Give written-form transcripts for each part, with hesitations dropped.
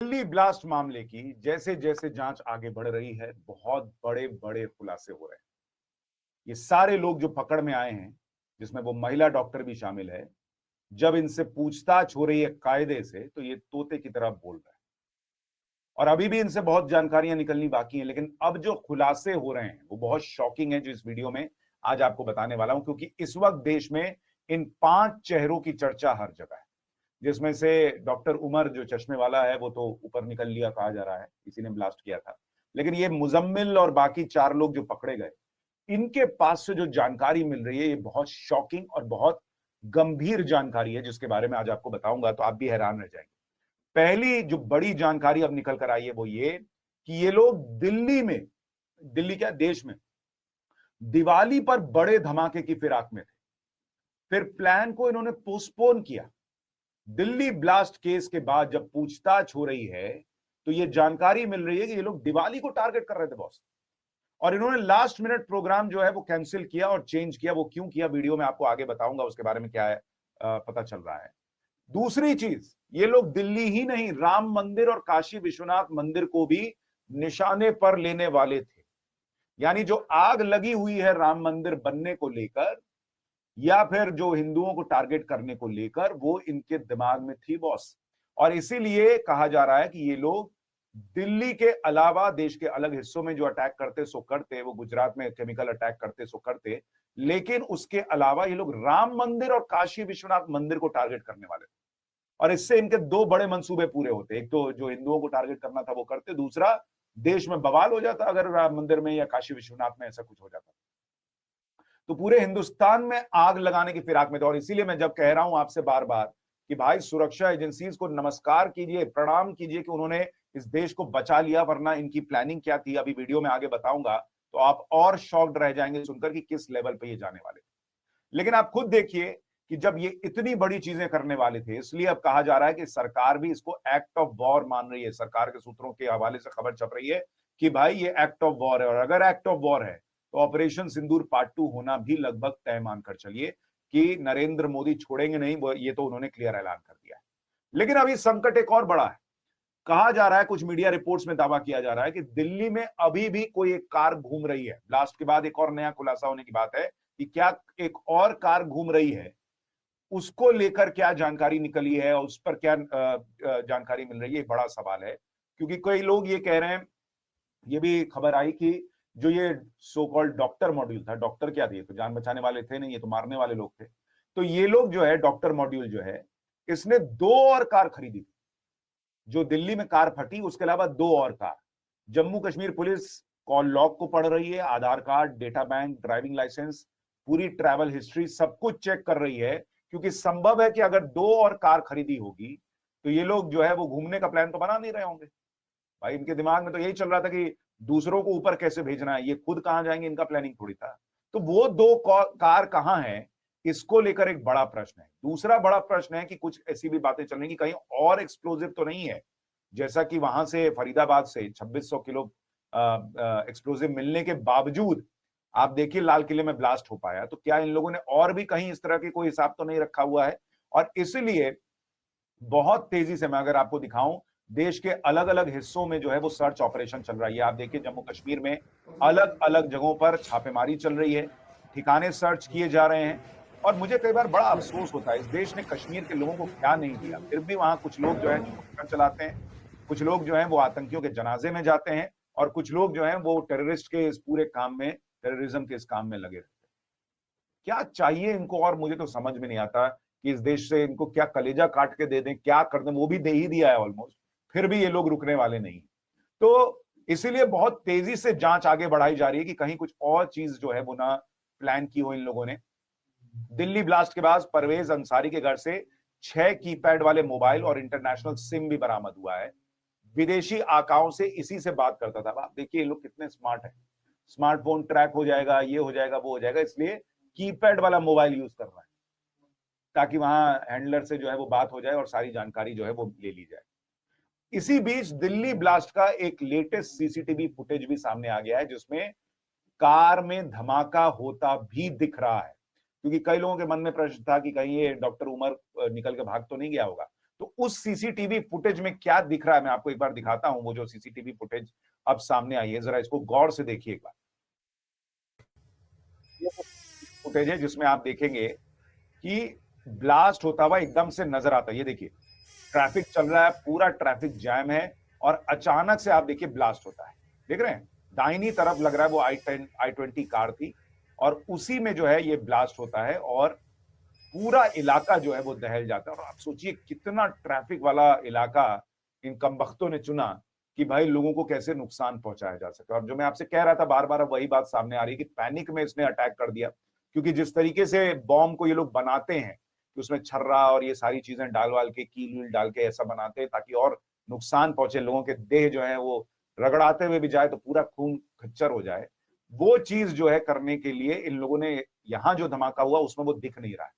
Delhi blast मामले की जैसे जैसे जांच आगे बढ़ रही है, बहुत बड़े बड़े खुलासे हो रहे हैं। ये सारे लोग जो पकड़ में आए हैं, जिसमें वो महिला डॉक्टर भी शामिल है, जब इनसे पूछताछ हो रही है कायदे से, तो ये तोते की तरह बोल रहे हैं। और अभी भी इनसे बहुत जानकारियां निकलनी बाकी हैं, लेकिन अब जो खुलासे हो रहे हैं वो बहुत शॉकिंग है, जो इस वीडियो में आज आपको बताने वाला हूं, क्योंकि इस वक्त देश में इन 5 चेहरों की चर्चा हर जगह है। जिसमें से डॉक्टर उमर जो चश्मे वाला है वो तो ऊपर निकल लिया कहा जा रहा है, किसी ने ब्लास्ट किया था। लेकिन ये मुजम्मिल और बाकी 4 लोग जो पकड़े गए, इनके पास से जो जानकारी मिल रही है, ये बहुत शॉकिंग और बहुत गंभीर जानकारी है, जिसके बारे में आज आपको बताऊंगा तो आप भी हैरान रह जाएंगे। पहली जो बड़ी जानकारी अब निकल कर आई है वो ये कि ये लोग दिल्ली में, दिल्ली क्या देश में, दिवाली पर बड़े धमाके की फिराक में थे। फिर प्लान को इन्होंने पोस्टपोन किया। दिल्ली ब्लास्ट केस के बाद जब पूछताछ हो रही है, तो ये जानकारी मिल रही है कि ये लोग दिवाली को टारगेट कर रहे थे बॉस। और इन्होंने लास्ट मिनट प्रोग्राम जो है वो कैंसिल किया और चेंज किया। वो क्यों किया, वीडियो में आपको आगे बताऊंगा, उसके बारे में क्या है पता चल रहा है। दूसरी चीज, ये लोग दिल्ली ही नहीं, राम मंदिर और काशी विश्वनाथ मंदिर को भी निशाने पर लेने वाले थे। यानी जो आग लगी हुई है राम मंदिर बनने को लेकर, या फिर जो हिंदुओं को टारगेट करने को लेकर, वो इनके दिमाग में थी बॉस। और इसीलिए कहा जा रहा है कि ये लोग दिल्ली के अलावा देश के अलग हिस्सों में जो अटैक करते सो करते, वो गुजरात में केमिकल अटैक करते सो करते, लेकिन उसके अलावा ये लोग राम मंदिर और काशी विश्वनाथ मंदिर को टारगेट करने वाले थे। और इससे इनके 2 बड़े मंसूबे पूरे होते। एक तो जो हिंदुओं को टारगेट करना था वो करते, दूसरा देश में बवाल हो जाता अगर राम मंदिर में या काशी विश्वनाथ में ऐसा कुछ हो जाता, तो पूरे हिंदुस्तान में आग लगाने की फिराक में थे। और इसीलिए मैं जब कह रहा हूं आपसे बार बार कि भाई सुरक्षा एजेंसीज को नमस्कार कीजिए, प्रणाम कीजिए कि उन्होंने इस देश को बचा लिया, वरना इनकी प्लानिंग क्या थी अभी वीडियो में आगे बताऊंगा, तो आप और शॉक्ड रह जाएंगे सुनकर कि किस लेवल पे ये जाने वाले थे। लेकिन आप खुद देखिए कि जब ये इतनी बड़ी चीजें करने वाले थे, इसलिए अब कहा जा रहा है कि सरकार भी इसको एक्ट ऑफ वॉर मान रही है। सरकार के सूत्रों के हवाले से खबर छप रही है कि भाई ये एक्ट ऑफ वॉर है, और अगर एक्ट ऑफ वॉर है तो ऑपरेशन सिंदूर पार्ट 2 होना भी लगभग तय मानकर चलिए कि नरेंद्र मोदी छोड़ेंगे नहीं, वो ये तो उन्होंने क्लियर ऐलान कर दिया है। लेकिन अभी संकट एक और बड़ा है। कहा जा रहा है, कुछ मीडिया रिपोर्ट्स में दावा किया जा रहा है कि दिल्ली में अभी भी कोई एक कार घूम रही है। ब्लास्ट के बाद एक और नया खुलासा होने की बात है कि क्या एक और कार घूम रही है, उसको लेकर क्या जानकारी निकली है और उस पर क्या जानकारी मिल रही है, बड़ा सवाल है। क्योंकि कई लोग ये कह रहे हैं, ये भी खबर आई कि जो ये सो कॉल्ड डॉक्टर मॉड्यूल था, डॉक्टर क्या थे, तो जान बचाने वाले थे नहीं, ये तो मारने वाले लोग थे। तो ये लोग जो है डॉक्टर मॉड्यूल जो है, इसने 2 और कार खरीदी थी। जो दिल्ली में कार फटी, उसके अलावा 2 और car. Jammu Kashmir police call log को पढ़ रही है, Aadhaar card, data bank, driving licence, पूरी ट्रैवल हिस्ट्री सब कुछ चेक कर रही है। क्योंकि संभव है कि अगर 2 और कार खरीदी होगी तो ये लोग जो है वो घूमने का प्लान तो बना नहीं रहे होंगे। भाई इनके दिमाग में तो यही चल रहा था कि दूसरों को ऊपर कैसे भेजना है, ये खुद कहां जाएंगे, इनका प्लानिंग थोड़ी था। तो वो 2 कार कहां है, इसको लेकर एक बड़ा प्रश्न है। दूसरा बड़ा प्रश्न है कि कुछ ऐसी भी बातें चल रही कि कहीं और एक्सप्लोजिव तो नहीं है, जैसा कि वहां से फरीदाबाद से 2600 किलो एक्सप्लोजिव मिलने के बावजूद आप देखिए लाल किले में ब्लास्ट हो पाया। तो क्या इन लोगों ने और भी कहीं इस तरह की कोई हिसाब तो नहीं रखा हुआ है? और इसलिए बहुत तेजी से मैं अगर आपको दिखाऊं, देश के अलग अलग हिस्सों में जो है वो सर्च ऑपरेशन चल रहा है। आप देखिए जम्मू कश्मीर में अलग अलग जगहों पर छापेमारी चल रही है, ठिकाने सर्च किए जा रहे हैं। और मुझे कई बार बड़ा अफसोस होता है, इस देश ने कश्मीर के लोगों को क्या नहीं दिया, फिर भी वहां कुछ लोग जो है छुपकर चलाते हैं, कुछ लोग जो हैं वो आतंकियों के जनाजे में जाते हैं, और कुछ लोग जो हैं वो टेररिस्ट के इस पूरे काम में, टेररिज्म के इस काम में लगे रहते हैं। क्या चाहिए इनको, और मुझे तो समझ में नहीं आता कि इस देश से इनको क्या कलेजा काट के दे दें, क्या कर दें, वो भी दे ही दिया है ऑलमोस्ट, फिर भी ये लोग रुकने वाले नहीं। तो इसीलिए बहुत तेजी से जांच आगे बढ़ाई जा रही है कि कहीं कुछ और चीज जो है वो ना प्लान की हो इन लोगों ने। दिल्ली ब्लास्ट के बाद परवेज अंसारी के घर से 6 कीपैड वाले मोबाइल और इंटरनेशनल सिम भी बरामद हुआ है। विदेशी आकाओं से इसी से बात करता था। आप देखिए ये लोग कितने स्मार्ट हैं, स्मार्टफोन ट्रैक हो जाएगा, ये हो जाएगा, वो हो जाएगा, इसलिए कीपैड वाला मोबाइल यूज कर रहा है ताकि वहां हैंडलर से जो है वो बात हो जाए और सारी जानकारी जो है वो ले ली जाए। इसी बीच दिल्ली ब्लास्ट का एक लेटेस्ट सीसीटीवी फुटेज भी सामने आ गया है, जिसमें कार में धमाका होता भी दिख रहा है। क्योंकि कई लोगों के मन में प्रश्न था कि कहीं ये डॉक्टर उमर निकल के भाग तो नहीं गया होगा। तो उस सीसीटीवी फुटेज में क्या दिख रहा है, मैं आपको एक बार दिखाता हूं। वो जो सीसीटीवी फुटेज अब सामने आई है, जरा इसको गौर से देखिए एक बार। ये वो फुटेज है जिसमें आप देखेंगे कि ब्लास्ट होता हुआ एकदम से नजर आता है। ये देखिए, ट्रैफिक चल रहा है, पूरा ट्रैफिक जैम है, और अचानक से आप देखिए ब्लास्ट होता है। देख रहे हैं, दाहिनी तरफ लग रहा है वो I-20 कार थी, और उसी में जो है ये ब्लास्ट होता है, और पूरा इलाका जो है वो दहल जाता है। और आप सोचिए कितना ट्रैफिक वाला इलाका इन कमबख्तों ने चुना कि भाई लोगों को कैसे नुकसान पहुंचाया जा सके। और जो मैं आपसे कह रहा था बार बार, अब वही बात सामने आ रही है कि पैनिक में इसने अटैक कर दिया। क्योंकि जिस तरीके से बॉम्ब को ये लोग बनाते हैं कि उसमें छर्रा और ये सारी चीजें डाल वाल के, कील वील डाल के ऐसा बनाते हैं ताकि और नुकसान पहुंचे, लोगों के देह जो है वो रगड़ाते हुए भी जाए तो पूरा खून खच्चर हो जाए। वो चीज जो है करने के लिए इन लोगों ने, यहां जो धमाका हुआ उसमें वो दिख नहीं रहा है।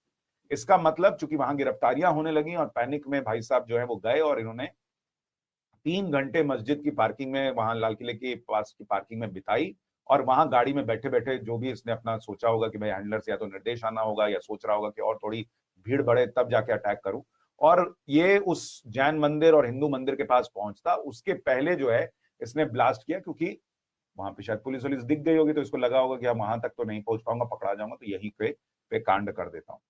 इसका मतलब चूंकि वहां गिरफ्तारियां होने लगी और पैनिक में भाई साहब जो है वो गए, और इन्होंने 3 घंटे मस्जिद की पार्किंग में, वहां लाल किले के पास की पार्किंग में बिताई। और वहां गाड़ी में बैठे बैठे जो भी इसने अपना सोचा होगा कि भाई हैंडलर से या तो निर्देश आना होगा, या सोच रहा होगा कि और थोड़ी भीड़ बढ़े तब जाके अटैक करूं। और ये उस जैन मंदिर और हिंदू मंदिर के पास पहुंचता उसके पहले जो है इसने ब्लास्ट किया, क्योंकि वहां पे शायद पुलिस वुलिस दिख गई होगी, तो इसको लगा होगा कि हम वहां तक तो नहीं पहुंच पाऊंगा, पकड़ा जाऊंगा, तो यहीं पे कांड कर देता हूँ।